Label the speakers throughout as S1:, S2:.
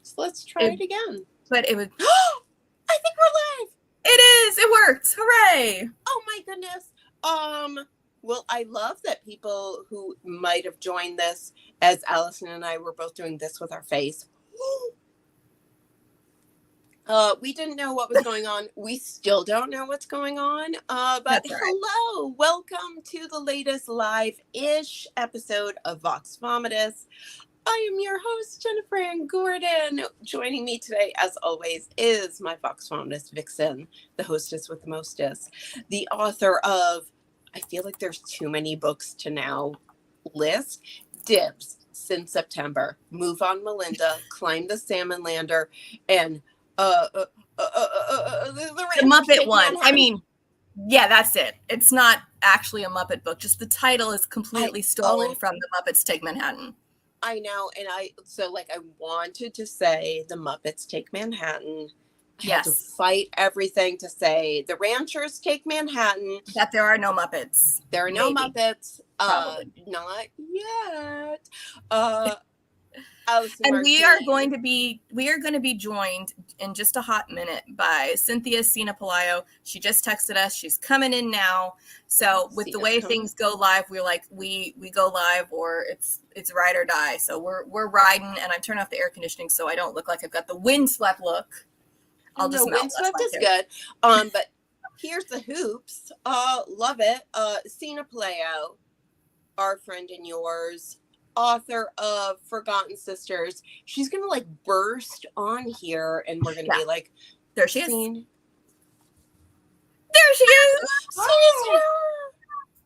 S1: So let's try it again.
S2: But it was...
S1: I think we're live.
S2: It is. It worked. Hooray.
S1: Oh my goodness. Well, I love that people who might have joined this, as Allison and I were both doing this with our face. We didn't know what was going on. We still don't know what's going on. But
S2: That's right.
S1: Hello, welcome to the latest live-ish episode of Vox Vomitus. I am your host, Jennifer Ann Gordon. Joining me today, as always, is my Vox Vomitus vixen, the hostess with the mostest, the author of, I feel like there's too many books to now list, Dibs, Since September, Move On Melinda, Climb the Salmon Lander, and the
S2: Muppet one. I mean, yeah, that's it. It's not actually a Muppet book. Just the title is completely stolen from The Muppets Take Manhattan.
S1: I know, and I wanted to say The Muppets Take Manhattan. I had to fight everything to say The Ranchers Take Manhattan.
S2: That there are no Muppets.
S1: There are no Muppets. Not yet.
S2: And we are going to be joined in just a hot minute by Cynthia Pelayo. She just texted us. She's coming in now. So with the way things go live, we're like we go live or it's ride or die. So we're riding, and I'm turning off the air conditioning so I don't look like I've got the windswept look. I'll just melt.
S1: Windswept is good. But here's the hoops. Love it. Cynthia Pelayo, our friend and yours, author of Forgotten Sisters. She's gonna like burst on here, and we're gonna be like,
S2: there she is.
S3: There she is.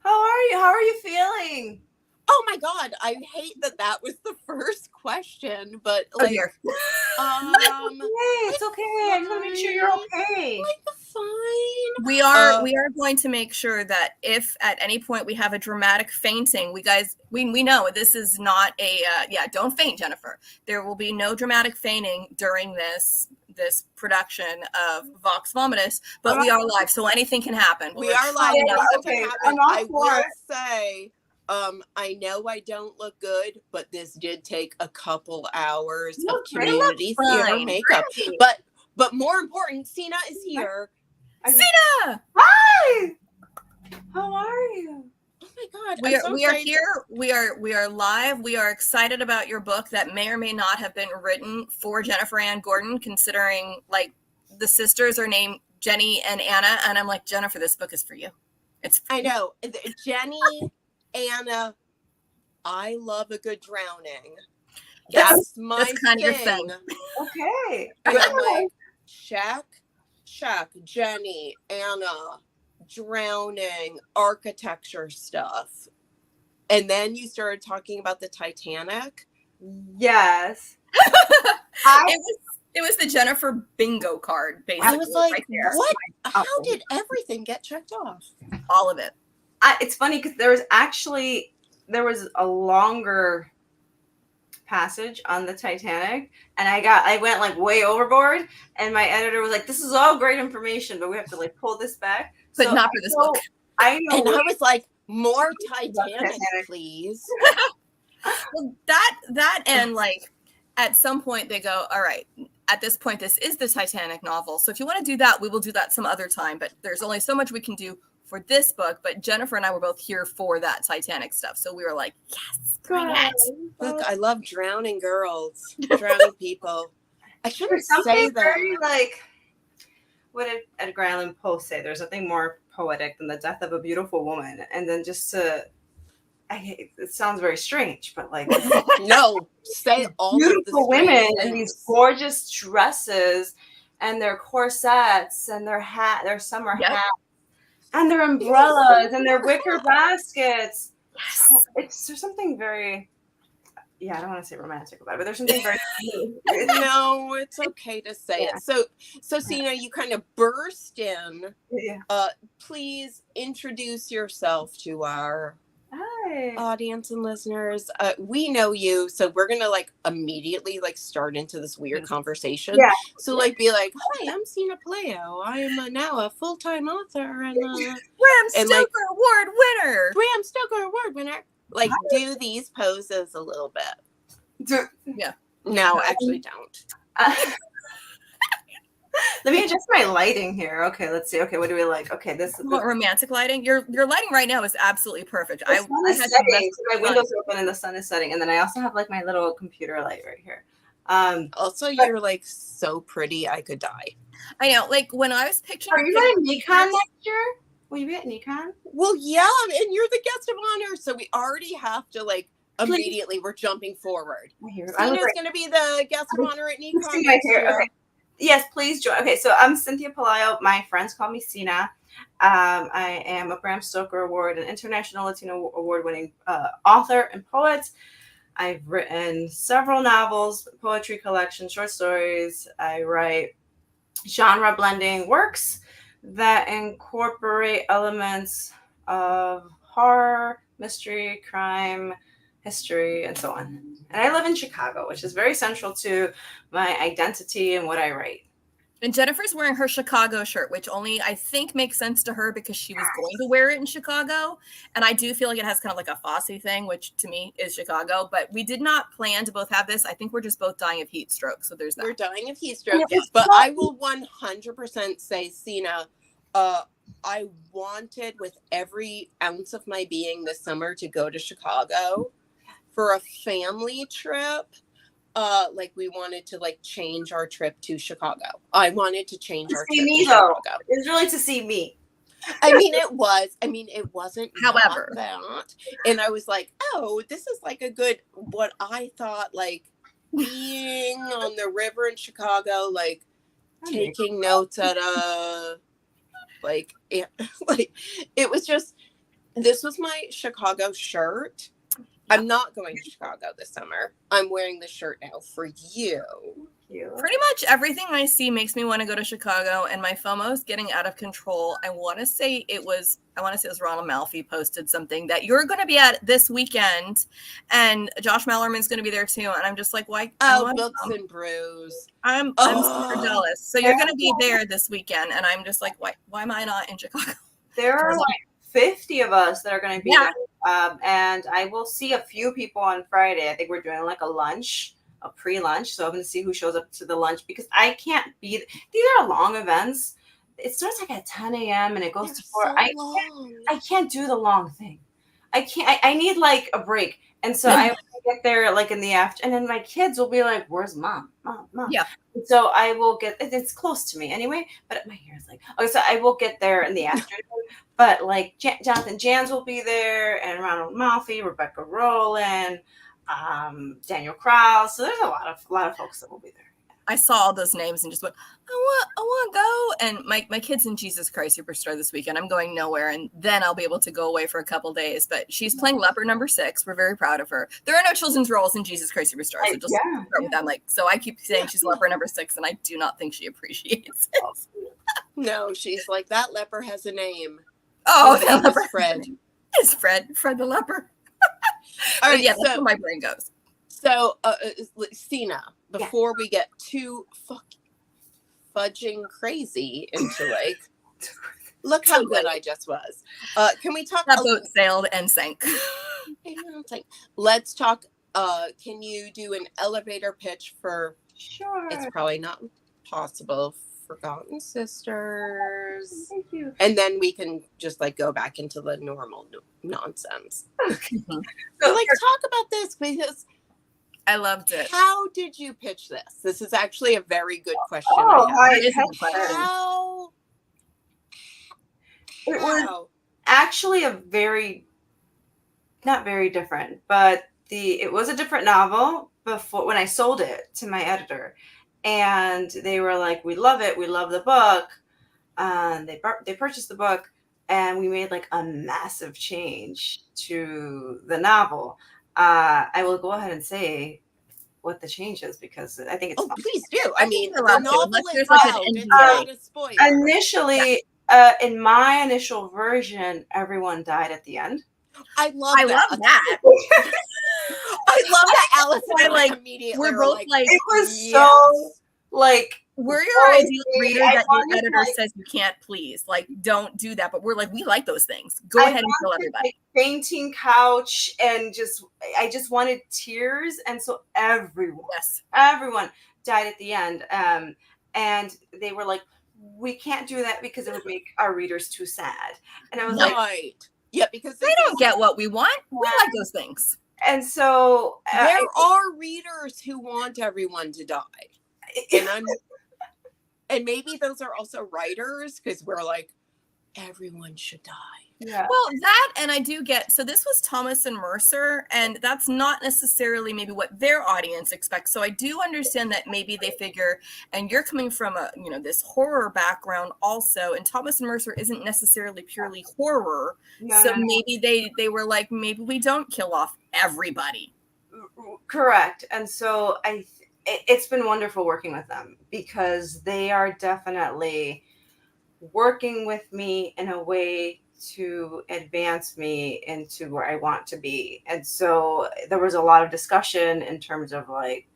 S3: How are you? How are you feeling?
S1: Oh my God, I hate that was the first question, but like,
S3: it's okay. I just want to make sure you're okay.
S1: Like, fine.
S2: We are going to make sure that if at any point we have a dramatic fainting, we know this is not a don't faint, Jennifer. There will be no dramatic fainting during this production of Vox Vomitus, but we are live, so anything can happen.
S1: We are live.
S3: Okay.
S1: I will say, I know I don't look good, but this did take a couple hours of community theater makeup. But more important, Sina is here.
S2: Sina!
S3: Hi! How are you?
S1: Oh my God.
S2: We are here. We are live. We are excited about your book that may or may not have been written for Jennifer Ann Gordon, considering like the sisters are named Jenny and Anna. And I'm like, Jennifer, this book is for you.
S1: I know. Jenny, Anna, I love a good drowning.
S2: Yes,
S1: that's
S2: kind of your thing.
S3: Okay.
S1: And I'm like, Shaq, Jenny, Anna, drowning, architecture stuff. And then you started talking about the Titanic.
S3: Yes.
S2: It was the Jennifer bingo card, basically.
S1: I was like,
S2: right there.
S1: what? How did everything get checked off?
S2: All of it.
S3: It's funny because there was a longer passage on the Titanic, and I went like way overboard, and my editor was like, this is all great information, but we have to like pull this back.
S2: But not for this book.
S3: I know.
S1: And I was like, more Titanic, please.
S2: Well, that and like at some point they go, all right, at this point, this is the Titanic novel. So if you want to do that, we will do that some other time. But there's only so much we can do for this book. But Jennifer and I were both here for that Titanic stuff. So we were like, yes, bring it.
S1: Look, I love drowning girls, drowning people. I shouldn't say that.
S3: Very, like, what did Edgar Allan Poe say? There's nothing more poetic than the death of a beautiful woman. And then it sounds very strange, but like
S1: no, say all
S3: beautiful women in these gorgeous dresses and their corsets and their summer hats and their umbrellas and their wicker baskets.
S2: Yes.
S3: There's something very I don't want to say romantic about it, but there's something very
S1: no, it's okay to say it. So Sina, you kind of burst in. Please introduce yourself to our audience and listeners. We know you, so we're gonna like immediately like start into this weird conversation. So like be like, hi, I'm Cynthia Pelayo. I am now a full-time author and
S2: Bram Stoker Award winner.
S1: Like do these poses a little bit.
S2: Yeah.
S1: No, actually don't.
S3: Let me adjust my lighting here. Okay, let's see. Okay, what do we like? Okay, this is
S2: romantic lighting. Your lighting right now is absolutely perfect.
S3: The sun is setting. So my window's open and the sun is setting, and then I also have like my little computer light right here.
S1: Also, you're like so pretty, I could die.
S2: I know. Like when I was picturing,
S3: are you at Nikon next year? Will you be at Nikon?
S1: Well, yeah, and you're the guest of honor, so we already have to like immediately. We're jumping forward. Sina's going to be the guest of honor at Nikon next year.
S3: Okay. Yes, please join. Okay, so I'm Cynthia Pelayo. My friends call me Sina. I am a Bram Stoker Award and International Latino Award-winning author and poet. I've written several novels, poetry collections, short stories. I write genre-blending works that incorporate elements of horror, mystery, crime, history, and so on. And I live in Chicago, which is very central to my identity and what I write.
S2: And Jennifer's wearing her Chicago shirt, which only I think makes sense to her because she was going to wear it in Chicago. And I do feel like it has kind of like a Fosse thing, which to me is Chicago. But we did not plan to both have this. I think we're just both dying of heat stroke. So there's that.
S1: We're dying of heat stroke. But I will 100% say, Sina, I wanted with every ounce of my being this summer to go to Chicago for a family trip. Like we wanted to like change our trip to Chicago. I wanted to change our trip to Chicago.
S3: It's really to see me.
S1: I mean, it wasn't.
S2: However,
S1: that. And I was like, oh, this is like a good, what I thought, like being on the river in Chicago, like taking notes at a, like, it was just, this was my Chicago shirt. I'm not going to Chicago this summer. I'm wearing this shirt now for you.
S2: Pretty much everything I see makes me want to go to Chicago, and my FOMO is getting out of control. I want to say it was Ronald Malfi posted something that you're going to be at this weekend, and Josh Mallerman's going to be there too. And I'm just like, why?
S1: Oh, Books and Brews.
S2: I'm super jealous. So you're going to be there this weekend, and I'm just like, why am I not in Chicago?
S3: There are like 50 of us that are going to be there. And I will see a few people on Friday. I think we're doing like a pre-lunch. So I'm going to see who shows up to the lunch because I can't be, these are long events. It starts like at 10 a.m. and it goes to 4. I can't do the long thing. I need like a break. And so I get there like in the afternoon, and then my kids will be like, where's mom?
S2: Yeah.
S3: And so I will it's close to me anyway, but my hair is like, okay, so I will get there in the afternoon. But like Jonathan Jans will be there, and Ronald Malfi, Rebecca Rowland, Daniel Krause. So there's a lot of folks that will be there.
S2: I saw all those names and just went, I want to go. And my kid's in Jesus Christ Superstar this weekend. I'm going nowhere, and then I'll be able to go away for a couple days. But she's playing Leper number 6. We're very proud of her. There are no children's roles in Jesus Christ Superstar, so just start with them. Like, so I keep saying she's Leper number 6, and I do not think she appreciates it.
S1: No, she's like, that leper has a name.
S2: Oh, that leper.
S1: Fred.
S2: It's Fred the leper. All right, yeah, that's where my brain goes.
S1: So, Sina, before we get too fudging crazy into like, look how good I just was. Can we talk?
S2: That boat sailed and sank.
S1: Let's talk. Can you do an elevator pitch for?
S3: Sure.
S1: It's probably not possible. Forgotten Sisters.
S3: Thank you.
S1: And then we can just like go back into the normal nonsense.
S3: So
S1: like talk about this because
S2: I loved it.
S1: How did you pitch this? This is actually a very good question.
S3: It was actually not very different, but it was a different novel before when I sold it to my editor. And they were like, we love it. We love the book. They purchased the book, and we made like a massive change to the novel. I will go ahead and say what the change is because I think it's fun.
S1: Please do. I mean, the novel is
S3: out. Initially, in my initial version, everyone died at the end.
S1: I love that. I love that Alice and I like immediately.
S2: We're both like
S3: it was so like
S2: we're your ideal reader that your editor says you can't please. Like, don't do that. But we're like, we like those things. Go ahead and tell everybody.
S3: Like, fainting couch and I just wanted tears, and so everyone died at the end. And they were like, we can't do that because it would make our readers too sad. And I was like,
S1: right. Yeah, because
S2: they don't get what we want. We like those things.
S3: and so
S1: there are readers who want everyone to die. And maybe those are also writers, because we're like, everyone should die.
S3: Yeah.
S2: Well, that, and I do get, so this was Thomas and Mercer, and that's not necessarily maybe what their audience expects. So I do understand that maybe they figure, and you're coming from a, this horror background also, and Thomas and Mercer isn't necessarily purely horror. So maybe they were like, maybe we don't kill off everybody.
S3: Correct. And so it's been wonderful working with them, because they are definitely working with me in a way to advance me into where I want to be. And so there was a lot of discussion in terms of like,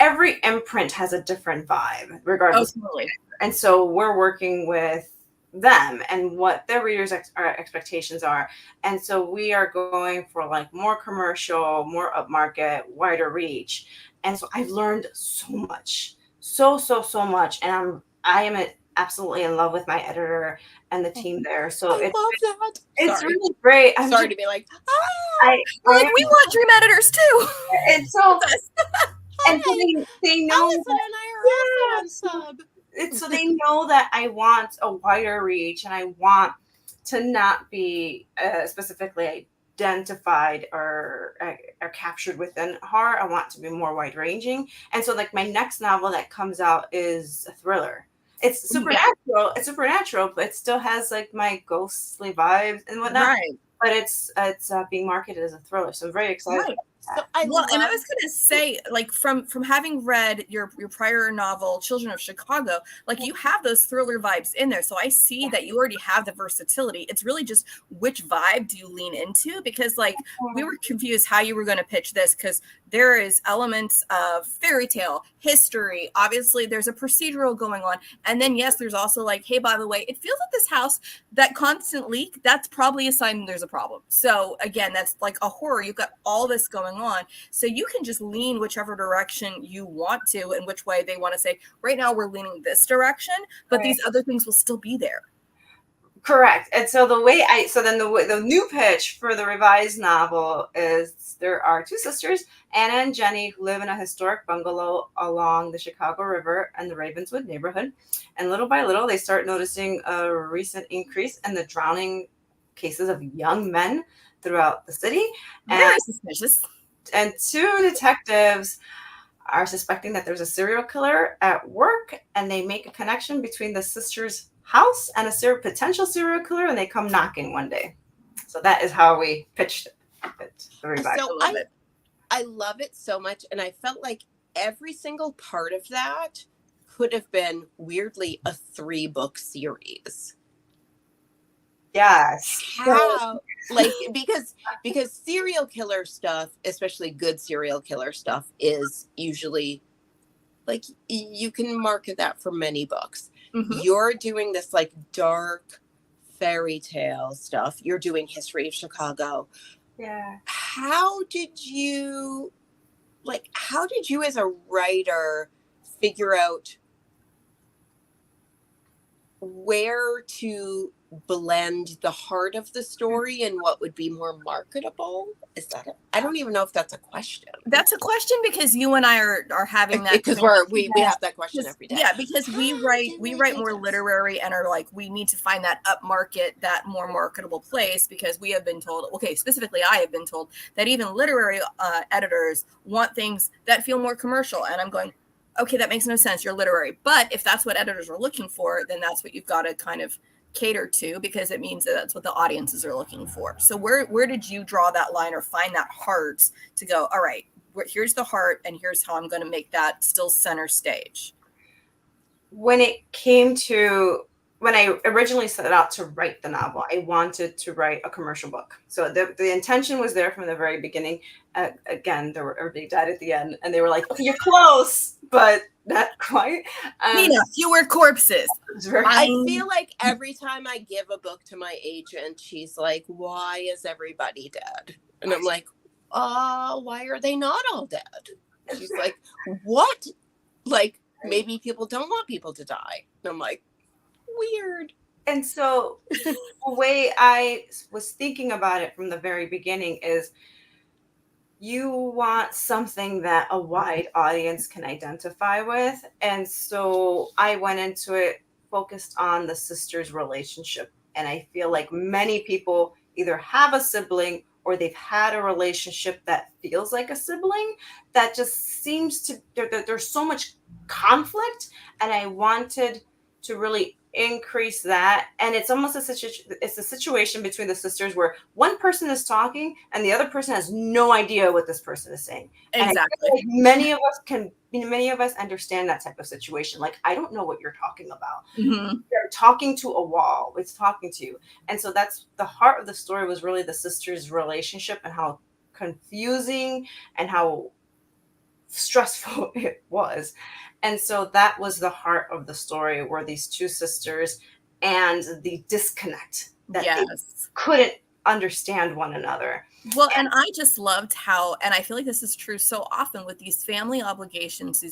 S3: every imprint has a different vibe regardless.
S2: Oh, totally.
S3: And so we're working with them and what their readers' expectations are. And so we are going for like more commercial, more upmarket, wider reach. And so I've learned so much, so much. And I am absolutely in love with my editor and the team there. So
S1: I love that.
S3: It's really great. I'm
S1: sorry to be like,
S2: we want dream editors too.
S3: And so, and so they know
S1: Allison and I are also on sub.
S3: So they know that I want a wider reach, and I want to not be specifically identified or captured within horror. I want to be more wide ranging. And so like my next novel that comes out is a thriller. It's supernatural. Yeah. It's supernatural, but it still has like my ghostly vibes and whatnot.
S2: Right.
S3: But it's being marketed as a thriller, so I'm very excited.
S2: Right. So I was gonna say, like from having read your prior novel, Children of Chicago, like you have those thriller vibes in there. So I see that you already have the versatility. It's really just which vibe do you lean into? Because like we were confused how you were going to pitch this, because there is elements of fairy tale, history. Obviously, there's a procedural going on, and then yes, there's also like, hey, by the way, it feels like this house, that constant leak, that's probably a sign there's a problem. So again, that's like a horror. You've got all this going on, so you can just lean whichever direction you want to, and which way they want to say, right now we're leaning this direction, but these other things will still be there.
S3: Correct. And so the new pitch for the revised novel is there are two sisters, Anna and Jenny, who live in a historic bungalow along the Chicago River and the Ravenswood neighborhood. And little by little, they start noticing a recent increase in the drowning cases of young men throughout the city.
S2: Very suspicious.
S3: And two detectives are suspecting that there's a serial killer at work, and they make a connection between the sisters' house and a potential serial killer, and they come knocking one day. So that is how we pitched it.
S1: So I love it so much, and I felt like every single part of that could have been weirdly a 3-book series.
S3: Yes.
S1: How? Like, because serial killer stuff, especially good serial killer stuff, is usually like you can market that for many books. Mm-hmm. You're doing this like dark fairy tale stuff. You're doing History of Chicago.
S3: Yeah.
S1: How did you as a writer figure out where to blend the heart of the story and what would be more marketable? Is that I don't even know if that's a question.
S2: That's a question, because you and I are having that,
S1: because we have that question every day.
S2: Yeah, because we write more literary and are like, we need to find that upmarket, that more marketable place, because we have been told, specifically I have been told that even literary editors want things that feel more commercial, and I'm going, okay, that makes no sense. You're literary. But if that's what editors are looking for, then that's what you've got to kind of cater to, because it means that that's what the audiences are looking for. So where did you draw that line or find that heart to go, all right, here's the heart, and here's how I'm going to make that still center stage?
S3: When I originally set out to write the novel, I wanted to write a commercial book. So the intention was there from the very beginning. Again, everybody died at the end, and they were like, okay, you're close, but not quite.
S2: Nina, fewer corpses.
S1: I feel like every time I give a book to my agent, she's like, why is everybody dead? And I'm like, why are they not all dead? She's like, what? Like, maybe people don't want people to die. And I'm like, weird.
S3: And so the way I was thinking about it from the very beginning is you want something that a wide audience can identify with. And so I went into it focused on the sisters' relationship. And I feel like many people either have a sibling or they've had a relationship that feels like a sibling that just seems to, there's so much conflict. And I wanted to really increase that. And it's almost a situation between the sisters where one person is talking and the other person has no idea what this person is saying.
S2: Exactly.
S3: And many of us understand that type of situation. Like, I don't know what you're talking about.
S2: Mm-hmm.
S3: You're talking to a wall. It's talking to you. And so that's the heart of the story, was really the sisters' relationship and how confusing and how stressful it was. And so that was the heart of the story, were these two sisters and the disconnect that they couldn't understand one another.
S2: Well, and I just loved how, and I feel like this is true so often with these family obligations,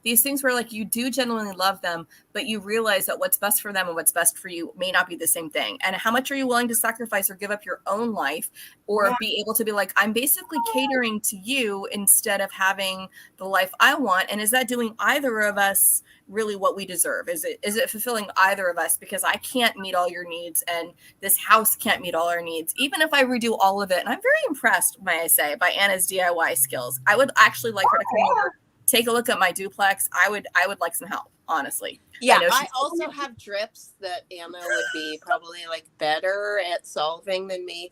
S2: these things where like you do genuinely love them, but you realize that what's best for them and what's best for you may not be the same thing. And how much are you willing to sacrifice or give up your own life, or be able to be like, I'm basically catering to you instead of having the life I want? And is that doing either of us really what we deserve? Is it fulfilling either of us? Because I can't meet all your needs and this house can't meet all our needs, even if I redo all of it. And I'm very impressed, may I say, by Anna's DIY skills. I would actually like her to come over, take a look at my duplex. I would like some help, honestly.
S1: Yeah, I also have drips that Anna would be probably like better at solving than me.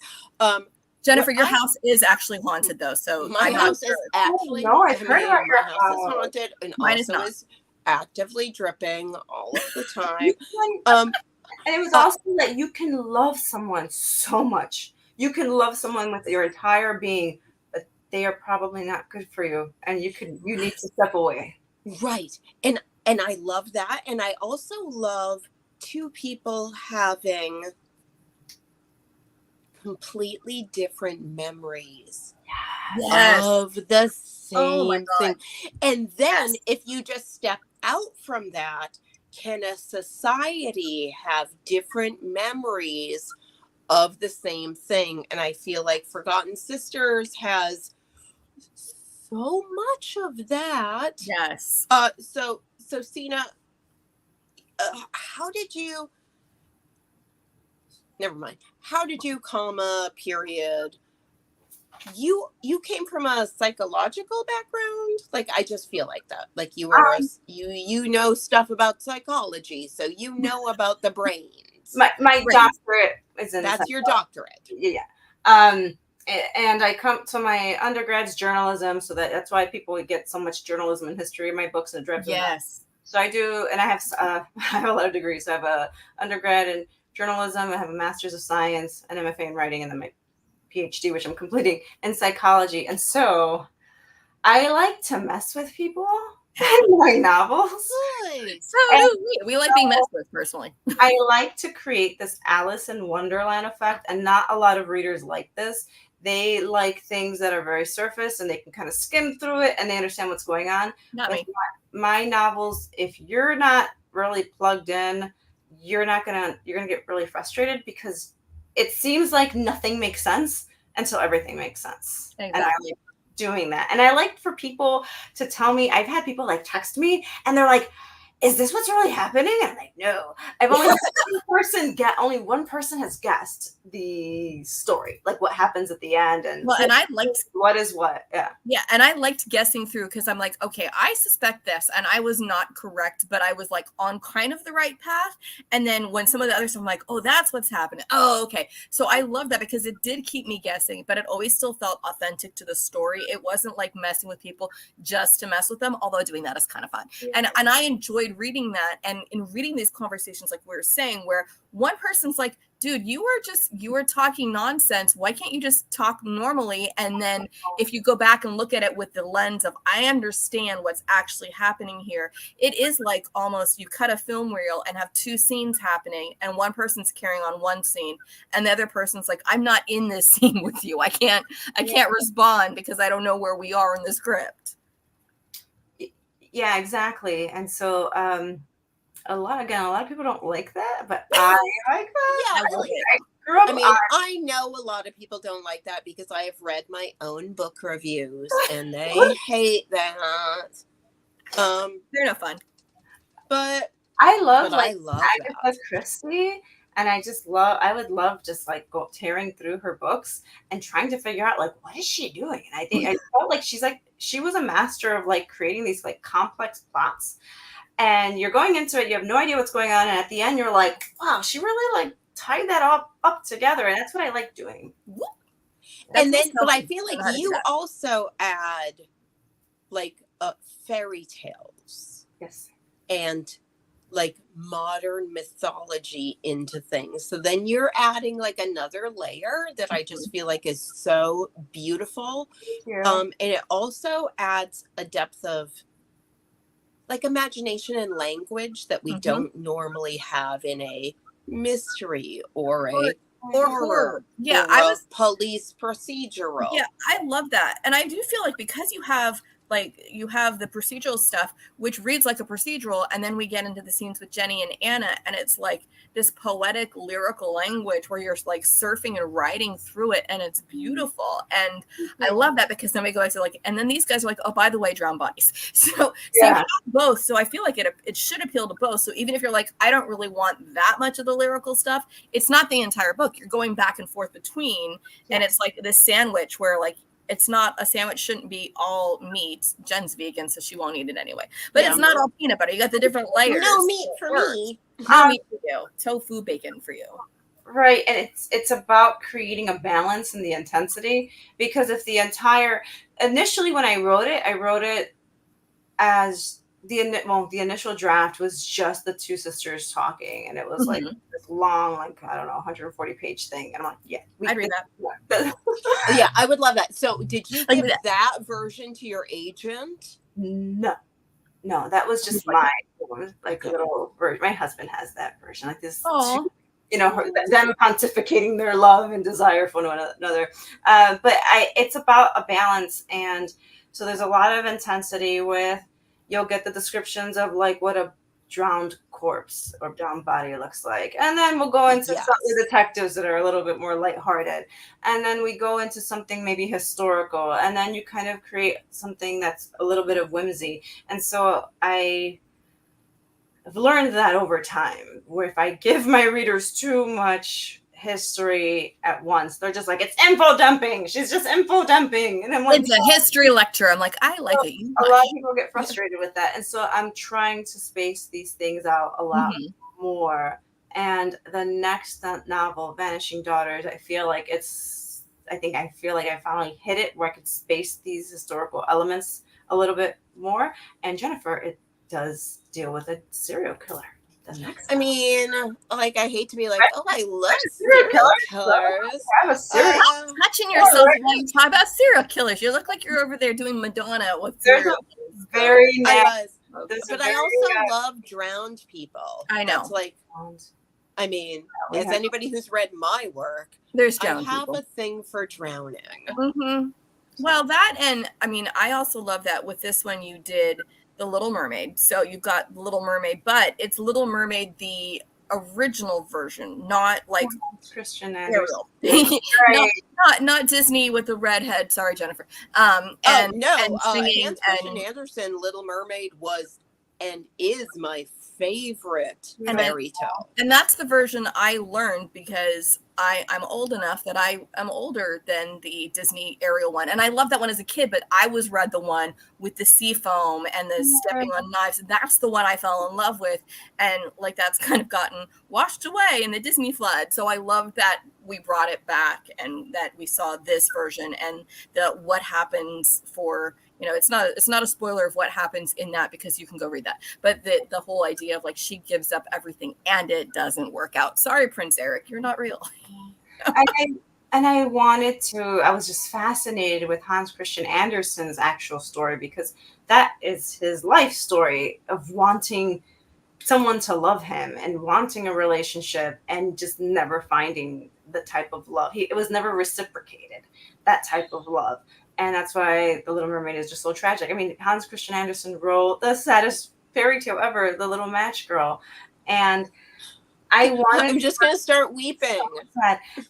S2: Jennifer, your house is actually haunted though, so
S1: my house is actually
S3: I've heard about your
S1: house is haunted and
S2: Mine
S1: also is actively dripping all of the time.
S3: And it was also that you can love someone so much. You can love someone with your entire being, but they are probably not good for you, and you need to step away.
S1: Right. And I love that. And I also love two people having completely different memories of the same thing. And then if you just step out from that, can a society have different memories of the same thing? And I feel like Forgotten Sisters has so much of that.
S2: Yes.
S1: So Sina, how did you, never mind. How did you, period, you came from a psychological background? Like, I just feel like that. Like you were, you know stuff about psychology, so you know about the brains.
S3: My doctorate is in
S1: that's your doctorate.
S3: Yeah. And I come to my undergrad's journalism, so that's why people get so much journalism and history in my books and drips.
S2: Yes.
S3: So I do, and I have a lot of degrees. So I have a undergrad in journalism, I have a master's of science, an MFA in writing, and then my PhD, which I'm completing, in psychology. And so I like to mess with people in my novels.
S2: Good. So we like being messed with, personally.
S3: I like to create this Alice in Wonderland effect, and not a lot of readers like this. They like things that are very surface and they can kind of skim through it and they understand what's going on.
S2: Not me.
S3: My novels, if you're not really plugged in, you're gonna get really frustrated because it seems like nothing makes sense until everything makes sense.
S2: Exactly.
S3: And I like doing that. And I like for people to tell me, I've had people like text me and they're like, is this what's really happening? And I'm like, no. I've only had only one person has guessed the story, like what happens at the end, and
S2: I liked
S3: what is what.
S2: Yeah, and I liked guessing through because I'm like, okay, I suspect this, and I was not correct, but I was like on kind of the right path. And then when some of the other stuff, I'm like, oh, that's what's happening. Oh, okay. So I love that because it did keep me guessing, but it always still felt authentic to the story. It wasn't like messing with people just to mess with them, although doing that is kind of fun. Yeah. And I enjoyed reading that, and in reading these conversations, like we were saying, where one person's like, dude, you were talking nonsense. Why can't you just talk normally? And then if you go back and look at it with the lens of, I understand what's actually happening here. It is like almost you cut a film reel and have two scenes happening and one person's carrying on one scene and the other person's like, I'm not in this scene with you. I can't respond because I don't know where we are in the script.
S3: Yeah, exactly. And so a lot of people don't like that, but I like that.
S1: Yeah,
S2: I love it.
S3: I grew up
S1: I mean, I know a lot of people don't like that because I have read my own book reviews and they hate that.
S2: They're no fun.
S1: But
S3: I love
S1: I love
S3: Agatha
S1: that.
S3: Christie, and I would love just like go tearing through her books and trying to figure out like what is she doing. And I felt like she was a master of like creating these like complex plots, and you're going into it, you have no idea what's going on, and at the end you're like, wow, she really like tied that all up together, and that's what I like doing.
S1: And then, but I feel like you also add like fairy tales.
S3: Yes.
S1: And like modern mythology into things. So then you're adding like another layer that I just feel like is so beautiful. And it also adds a depth of like imagination and language that we don't normally have in a mystery or a horror.
S2: Yeah,
S1: or a police procedural.
S2: Yeah, I love that. And I do feel like because you have the procedural stuff, which reads like a procedural, and then we get into the scenes with Jenny and Anna, and it's like this poetic lyrical language where you're like surfing and writing through it, and it's beautiful. And I love that because then we go back to like, and then these guys are like, oh, by the way, drowned bodies. So you have both. So I feel like it should appeal to both. So even if you're like, I don't really want that much of the lyrical stuff, it's not the entire book. You're going back and forth between, and it's like this sandwich where like, it's not a sandwich, shouldn't be all meat. Jen's vegan, so she won't eat it anyway. But it's not all peanut butter. You got the different layers.
S1: No meat for me.
S2: No meat for you. Tofu bacon for you.
S3: Right, and it's about creating a balance in the intensity, because if initially when I wrote it as the initial draft was just the two sisters talking, and it was like this long, like, I don't know, 140-page thing, and I'm like, yeah,
S2: I'd read that.
S1: Yeah, I would love that. So did you give that version to your agent?
S3: No, that was just my little version. My husband has that version, like this, them pontificating their love and desire for one another. But it's about a balance, and so there's a lot of intensity with. You'll get the descriptions of like what a drowned corpse or drowned body looks like. And then we'll go into some of the detectives that are a little bit more lighthearted. And then we go into something maybe historical. And then you kind of create something that's a little bit of whimsy. And so I've learned that over time, where if I give my readers too much history at once, they're just like, it's info dumping, she's just info dumping, and I'm like,
S2: it's a history lecture. I'm like, I like it.
S3: A lot of people get frustrated with that, and so I'm trying to space these things out a lot more. And the next novel, Vanishing Daughters, I feel like I finally hit it where I could space these historical elements a little bit more. And Jennifer, it does deal with a serial killer. I
S1: mean, like, I hate to be like, oh, I love serial killers.
S2: Touching yourself when you talk about serial killers. You look like you're over there doing Madonna with serial killers.
S3: Very
S1: nice. But I also love drowned people.
S2: I know.
S1: It's like, I mean, as anybody who's read my work,
S2: there's drowned
S1: I have
S2: people.
S1: A thing for drowning.
S2: Mm-hmm. Well, that, and I mean, I also love that with this one you did The Little Mermaid. So you've got The Little Mermaid, but it's Little Mermaid, the original version, not like
S3: Christian
S2: Ariel. not Disney with the redhead. Sorry, Jennifer.
S1: Christian Andersen, Little Mermaid was and is my favorite fairy tale.
S2: And that's the version I learned because I'm old enough that I am older than the Disney Ariel one. And I loved that one as a kid, but I was read the one with the sea foam and the stepping on knives. That's the one I fell in love with. And like, that's kind of gotten washed away in the Disney flood. So I love that we brought it back and that we saw this version and what happens for, it's not a spoiler of what happens in that because you can go read that. But the whole idea of like she gives up everything and it doesn't work out. Sorry, Prince Eric, you're not real.
S3: I was just fascinated with Hans Christian Andersen's actual story because that is his life story of wanting someone to love him and wanting a relationship and just never finding the type of love. It was never reciprocated, that type of love. And that's why The Little Mermaid is just so tragic. I mean, Hans Christian Andersen wrote the saddest fairy tale ever, The Little Match Girl. And
S1: I'm just going to start weeping.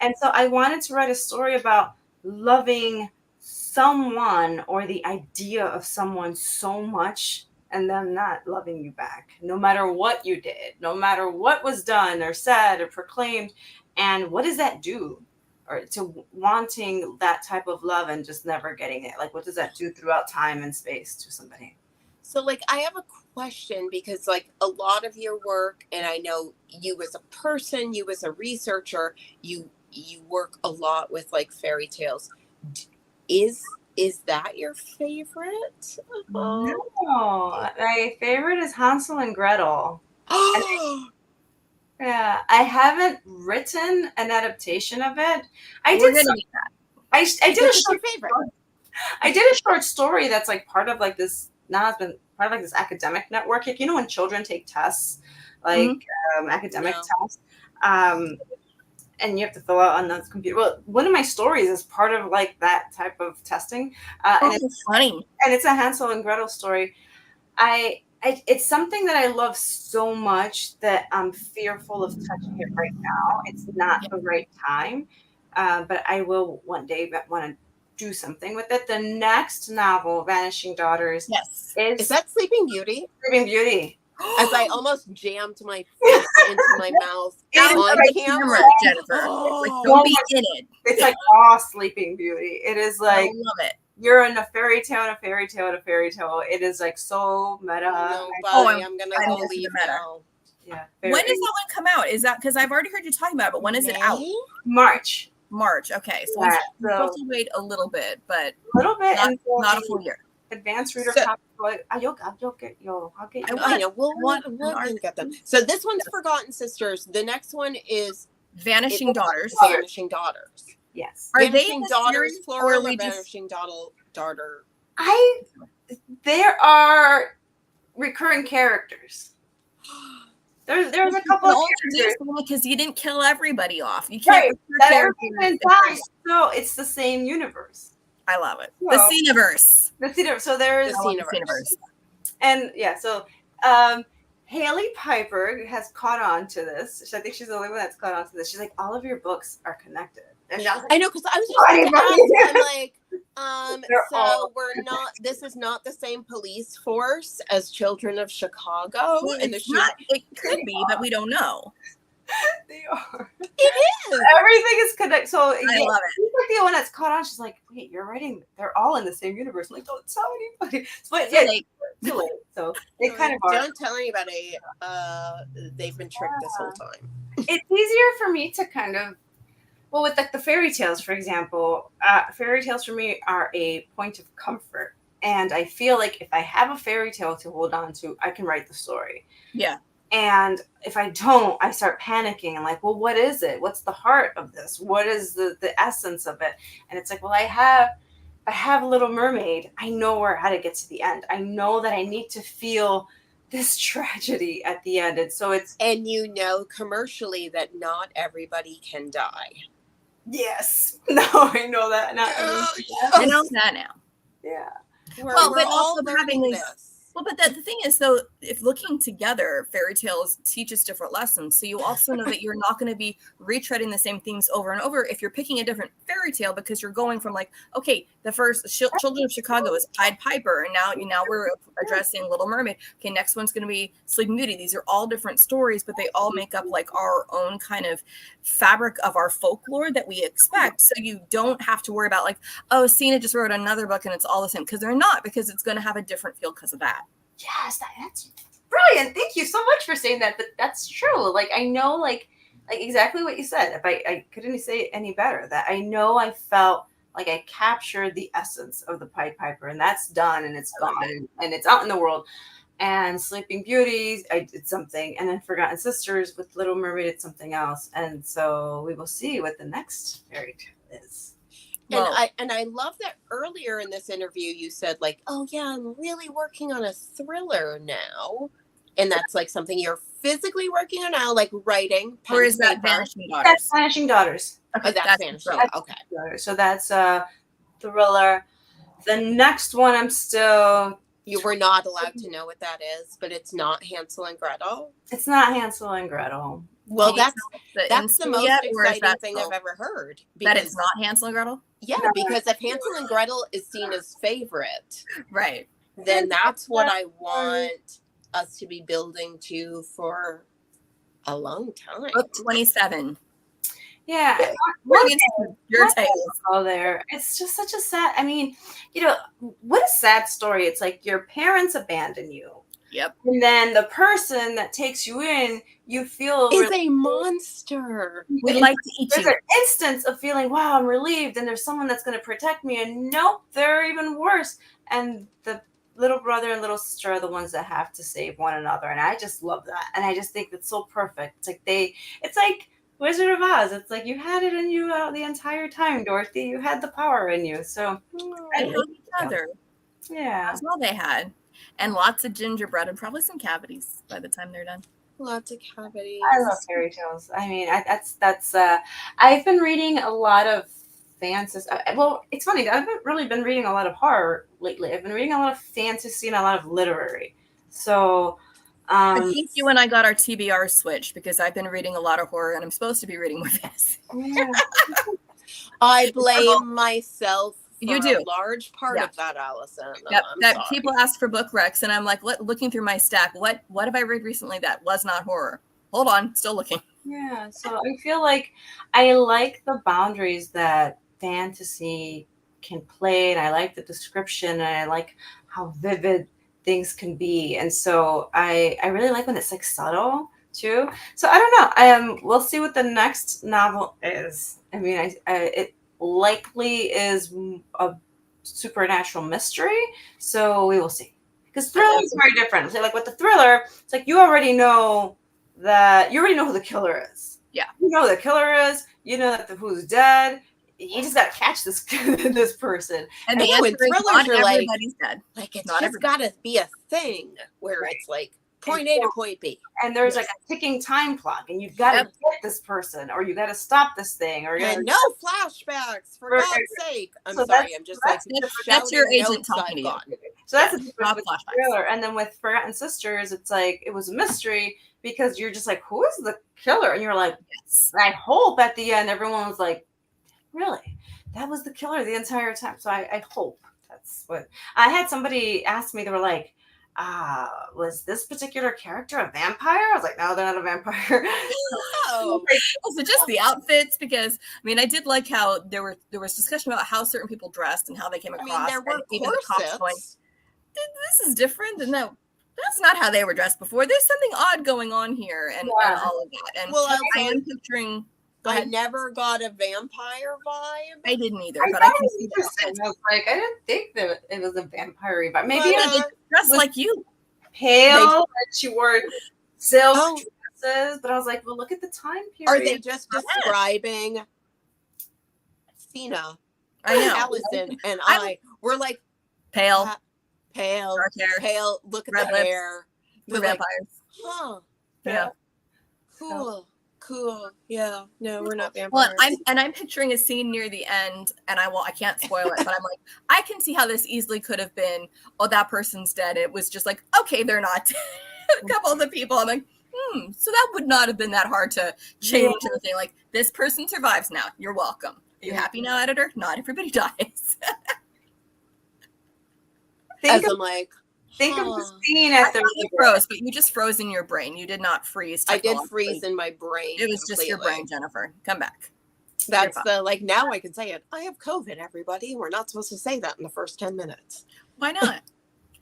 S3: And so I wanted to write a story about loving someone or the idea of someone so much and them not loving you back, no matter what you did, no matter what was done or said or proclaimed. And what does that do? Or to wanting that type of love and just never getting it? Like, what does that do throughout time and space to somebody?
S1: So, like, I have a question because, like, a lot of your work, and I know you as a person, you as a researcher, you work a lot with, like, fairy tales. Is that your favorite?
S3: No, my favorite is Hansel and Gretel. Yeah, I haven't written an adaptation of it. I did a short story that's like part of like this. Now it's been part of like this academic network. Like, you know, when children take tests, like academic tests, and you have to fill out on the computer. Well, one of my stories is part of like that type of testing. And it's
S2: funny.
S3: And it's a Hansel and Gretel story. It's something that I love so much that I'm fearful of touching it right now. It's not the right time, but I will one day want to do something with it. The next novel, Vanishing Daughters,
S1: is that Sleeping Beauty?
S3: Sleeping Beauty.
S1: As I almost jammed my fist into my mouth on camera,
S2: Jennifer. Like, don't be in it.
S3: It's like all Sleeping Beauty. It is like,
S2: I love it.
S3: You're in a fairy tale and a fairy tale and a fairy tale. It is like so meta.
S1: No, I'm gonna go leave now.
S3: Yeah.
S2: When does that one come out? Is that because I've already heard you talking about it, but when is it out?
S3: March.
S2: Okay. So we have to wait a little bit, but
S3: not
S2: a full year.
S3: Advanced reader copy. I'll get you.
S1: I know. We'll get them. So this one's Forgotten Sisters. The next one is
S2: Vanishing Daughters.
S1: Vanishing Daughters.
S3: Yes.
S1: Are Vanishing Daughters plural or Vanishing Daughter?
S3: There are recurring characters. There's a couple of characters
S2: because you didn't kill everybody off. You
S3: can't. So it's the same universe.
S2: I love it. The Cineverse.
S3: The Cineverse. So there is
S1: the Cineverse.
S3: And so Haley Piper has caught on to this. I think she's the only one that's caught on to this. She's like, all of your books are connected. And
S1: I know, because I was just going to ask, I'm like, so we're not, this is not the same police force as Children of Chicago.
S2: Well, and it could be, but we don't know.
S3: They are.
S1: It is.
S3: Everything is connected. So
S2: I love it.
S3: She's like the one that's caught on. She's like, wait, you're writing, they're all in the same universe. I'm like, don't tell anybody. But too late. So they kind of are.
S1: Don't tell anybody. They've been tricked this whole time.
S3: It's easier for me to kind of, well, with like the fairy tales, for example, fairy tales for me are a point of comfort. And I feel like if I have a fairy tale to hold on to, I can write the story.
S2: Yeah.
S3: And if I don't, I start panicking. I'm like, well, what is it? What's the heart of this? What is the essence of it? And it's like, well, I have Little Mermaid. I know how to get to the end. I know that I need to feel this tragedy at the end. And so
S1: and you know commercially that not everybody can die.
S3: Yes. No, I know that.
S2: I know that now.
S3: Yeah.
S1: We're all having
S2: this. Well, but the thing is, though, if looking together, fairy tales teach us different lessons. So you also know that you're not going to be retreading the same themes over and over if you're picking a different fairy tale, because you're going from like, okay, the first Children of Chicago is Pied Piper, and now we're addressing Little Mermaid. Okay, next one's going to be Sleeping Beauty. These are all different stories, but they all make up like our own kind of fabric of our folklore that we expect. So you don't have to worry about like, oh, Cena just wrote another book and it's all the same, because they're not, because it's going to have a different feel because of that.
S3: Yes, that's brilliant. Thank you so much for saying that. But that's true. Like, I know, like exactly what you said. If I couldn't say it any better, that I know I felt like I captured the essence of the Pied Piper, and that's done, and it's gone, and it's out in the world. And Sleeping Beauty, I did something, and then Forgotten Sisters with Little Mermaid did something else. And so we will see what the next fairy tale is.
S1: And I love that earlier in this interview you said like, oh yeah, I'm really working on a thriller now, and that's like something you're physically working on now, like writing.
S2: Or is that Vanishing Daughters?
S3: That's Vanishing Daughters.
S1: Okay, that's Vanishing. Okay.
S3: So that's a thriller. The next one, I'm still.
S1: You were not allowed to know what that is, but it's not Hansel and Gretel.
S3: It's not Hansel and Gretel.
S1: Well,
S2: Can you
S1: that's
S2: tell us
S1: the most
S2: yet, or is
S1: exciting
S2: that
S1: thing
S2: still-
S1: I've ever heard.
S2: that it's not Hansel and Gretel?
S1: Yeah, because if Hansel and Gretel is seen as favorite,
S2: Right.
S1: then that's what I want us to be building to for a long time.
S2: Book 27.
S3: Yeah.
S2: Your tales.
S3: Oh, there. It's just such a sad. I mean, what a sad story. It's like your parents abandon you.
S2: Yep.
S3: And then the person that takes you in, you feel
S1: Is a monster.
S2: We'd like to eat
S3: there's
S2: you.
S3: an instance of feeling, wow, I'm relieved, and there's someone that's going to protect me, and nope, they're even worse. And the little brother and little sister are the ones that have to save one another, and I just love that, and I just think that's so perfect. It's like Wizard of Oz. It's like you had it in you the entire time, Dorothy. You had the power in you. So
S2: I love each other.
S3: Yeah,
S2: That's all they had. And lots of gingerbread and probably some cavities by the time they're done.
S1: Lots of cavities.
S3: I love fairy tales. I mean, that's. I've been reading a lot of fantasy. Well, it's funny. I haven't really been reading a lot of horror lately. I've been reading a lot of fantasy and a lot of literary. So,
S2: I think you and I got our TBR switched because I've been reading a lot of horror and I'm supposed to be reading more fantasy.
S3: yeah.
S1: I blame myself.
S2: You
S1: for
S2: do.
S1: a large part
S2: Yeah.
S1: of that, Allison.
S2: Yep.
S1: I'm
S2: That
S1: sorry.
S2: people ask for book recs, and I'm like, looking through my stack. What have I read recently that was not horror? Hold on, still looking.
S3: Yeah, so I feel like I like the boundaries that fantasy can play, and I like the description, and I like how vivid things can be, and so I really like when it's like subtle too. So I don't know. We'll see what the next novel is. I mean, it likely is a supernatural mystery, so we will see. Because thriller is very different. So like with the thriller, it's like you already know who the killer is.
S2: Yeah.
S3: You know who the killer is. You know that who's dead. You just gotta catch this this person.
S2: And the
S1: I know, in
S2: answer is
S1: thrillers,
S2: not
S1: you're like-
S2: everybody's dead.
S1: Like it's
S2: Not
S1: just got to be a thing where
S3: Right.
S1: it's like point A to point B.
S3: And there's like a ticking time clock, and you've got to
S2: Yep.
S3: get this person, or you got to stop this thing, or you
S1: And no flashbacks, for
S3: Right,
S1: God's
S3: right,
S1: sake. I'm
S3: So
S1: sorry, I'm just like
S2: that's your
S1: shouting
S2: agent
S1: notes
S2: talking
S1: I've
S2: to you.
S1: gotten.
S3: So that's
S2: Yeah,
S3: the difference
S2: not
S3: with the
S2: flashbacks.
S3: thriller. And then with Forgotten Sisters, it's like it was a mystery because you're just like, who is the killer? And you're like,
S2: Yes.
S3: I hope at the end everyone was like, really? That was the killer the entire time. So I hope that's what I had somebody ask me. They were like, was this particular character a vampire? I was like, no, they're not a vampire.
S1: Oh,
S2: Also, just the outfits, because I mean, I did like how there was discussion about how certain people dressed and how they came
S1: I
S2: across.
S1: mean, there were
S2: and even the cops going,
S1: corsets.
S2: this is different, and that's not how they were dressed before. There's something odd going on here, and
S3: Yeah.
S2: all of that. And
S1: Well,
S2: I am picturing. Go
S1: I
S2: ahead.
S1: never got a vampire vibe.
S2: I didn't either,
S3: I
S2: but I
S3: thought
S2: can
S3: it was
S2: see
S3: interesting.
S2: that.
S3: I was like, I didn't think that it was a vampire, but maybe
S1: But,
S3: it was
S2: Dressed like you.
S3: pale and she wore silk
S1: Oh.
S3: dresses. But I was like, well, look at the time period.
S1: Are they just describing Cena,
S2: I know.
S1: Allison, and
S2: I'm-
S1: we're like
S2: Pale,
S1: pale,
S2: dark hair,
S1: pale. Look at
S2: red
S1: the
S2: lips.
S1: hair.
S2: the
S1: We're like,
S2: vampires.
S1: huh?
S2: Yeah.
S1: Cool. Yeah. No, we're not
S2: Well,
S1: vampires.
S2: I'm picturing a scene near the end, and I can't spoil it, but I'm like, I can see how this easily could have been, oh, that person's dead. It was just like, okay, they're not. A couple of the people, I'm like, so that would not have been that hard to change anything. Like, this person survives now. You're welcome. Are you happy now, editor? Not everybody dies.
S1: As
S3: think of,
S1: I'm like,
S3: think of
S1: huh.
S3: the scene at the
S2: You froze, but you just froze in your brain. You did not freeze.
S1: I did
S2: technologically.
S1: freeze in my brain.
S2: It was just your
S1: completely.
S2: brain, Jennifer. Come back.
S1: That's
S2: You're
S1: the like now I can say it. I have COVID, everybody. We're not supposed to say that in the first 10 minutes.
S2: Why not?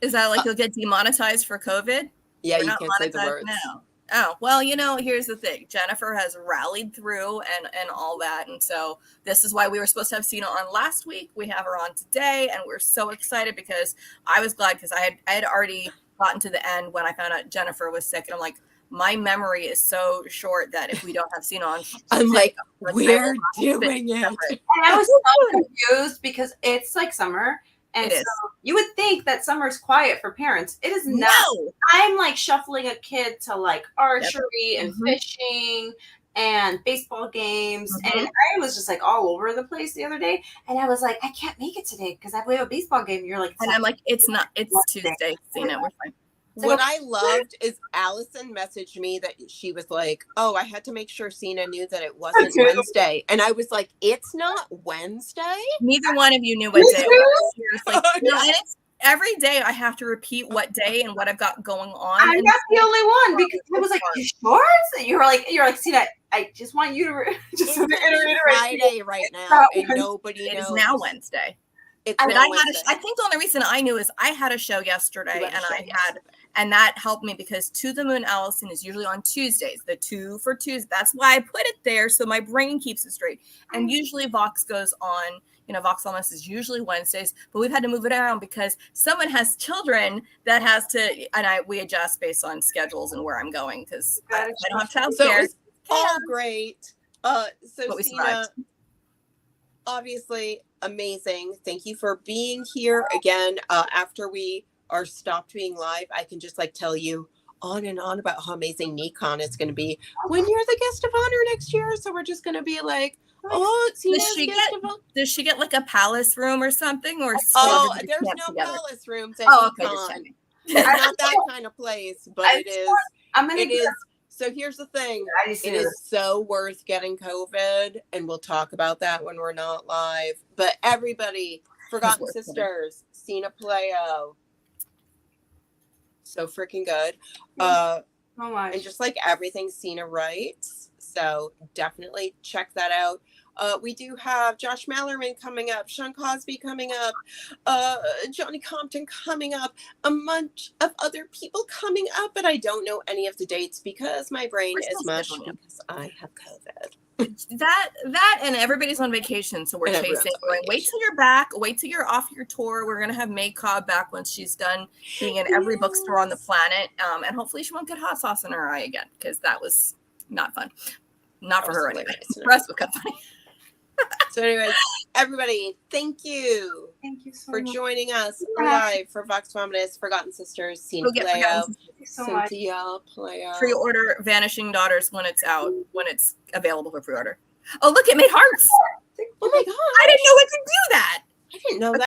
S2: Is that like you'll get demonetized for COVID?
S1: Yeah,
S2: We're
S1: you
S2: not
S1: can't say the
S2: monetized
S1: words.
S2: now. Oh, well, here's the thing. Jennifer has rallied through and all that. And so this is why we were supposed to have Sina on last week. We have her on today, and we're so excited because I was glad because I had already gotten to the end when I found out Jennifer was sick. And I'm like, my memory is so short that if we don't have Sina on,
S1: I'm like,
S2: let's
S1: we're
S2: say-
S1: doing it.
S3: And I was so confused because it's like summer. And
S2: It
S3: so
S2: is.
S3: you would think that summer's quiet for parents. It is not.
S2: No.
S3: I'm like shuffling a kid to like archery and
S2: Mhm.
S3: fishing and baseball games. And I was just like all over the place the other day. And I was like, I can't make it today because we have a baseball game. And you're like,
S2: and I'm like, it's Tuesday, Cena. We're fine.
S1: What I loved is Allison messaged me that she was like, oh, I had to make sure Cena knew that it wasn't Wednesday. And I was like, it's not Wednesday?
S2: Neither one of you knew what day it was. Seriously. And it's every day I have to repeat what day and what I've got going on.
S3: I'm not the only one because I was like, you sure? You're like, Cena, I just want you to just
S1: it's Friday right now, and nobody knows.
S2: It is now Wednesday. I think the only reason I knew is I had a show yesterday, and that helped me because To the Moon Allison is usually on Tuesdays. The 2 for Tuesday. That's why I put it there so my brain keeps it straight. And usually Vox goes on. Vox Almost is usually Wednesdays, but we've had to move it around because someone has children that has to, and we adjust based on schedules and where I'm going because I don't have childcare.
S1: So it's all great. So Cena, obviously amazing. Thank you for being here again. After we are stopped being live, I can just tell you on and on about how amazing NeCon is going to be when you're the guest of honor next year. So we're just going to be like, oh,
S2: does she get like a palace room or something? Or
S1: there's no palace rooms at NeCon. It's not that kind of place, but it is. So here's the thing. It is so worth getting COVID, and we'll talk about that when we're not live. But everybody, Forgotten Sisters, Cynthia Pelayo, so freaking good. And just like everything Cena writes. So definitely check that out. We do have Josh Mallerman coming up, Sean Cosby coming up, Johnny Compton coming up, a bunch of other people coming up, but I don't know any of the dates because my brain is mush because I have COVID.
S2: That and everybody's on vacation, so we're chasing. Wait till you're back. Wait till you're off your tour. We're gonna have May Cobb back once she's done being in every bookstore on the planet, and hopefully she won't get hot sauce in her eye again because that was not fun. Not for her anyway. For us, it was funny.
S1: So anyways, everybody, thank you for joining us live for Vox Vomitus, Forgotten Sisters, Cynthia Pelayo.
S2: Pre-order Vanishing Daughters when it's out, when it's available for pre-order. Oh, look, it made hearts.
S1: Oh my God.
S2: I didn't know it could do that.
S1: I didn't know that.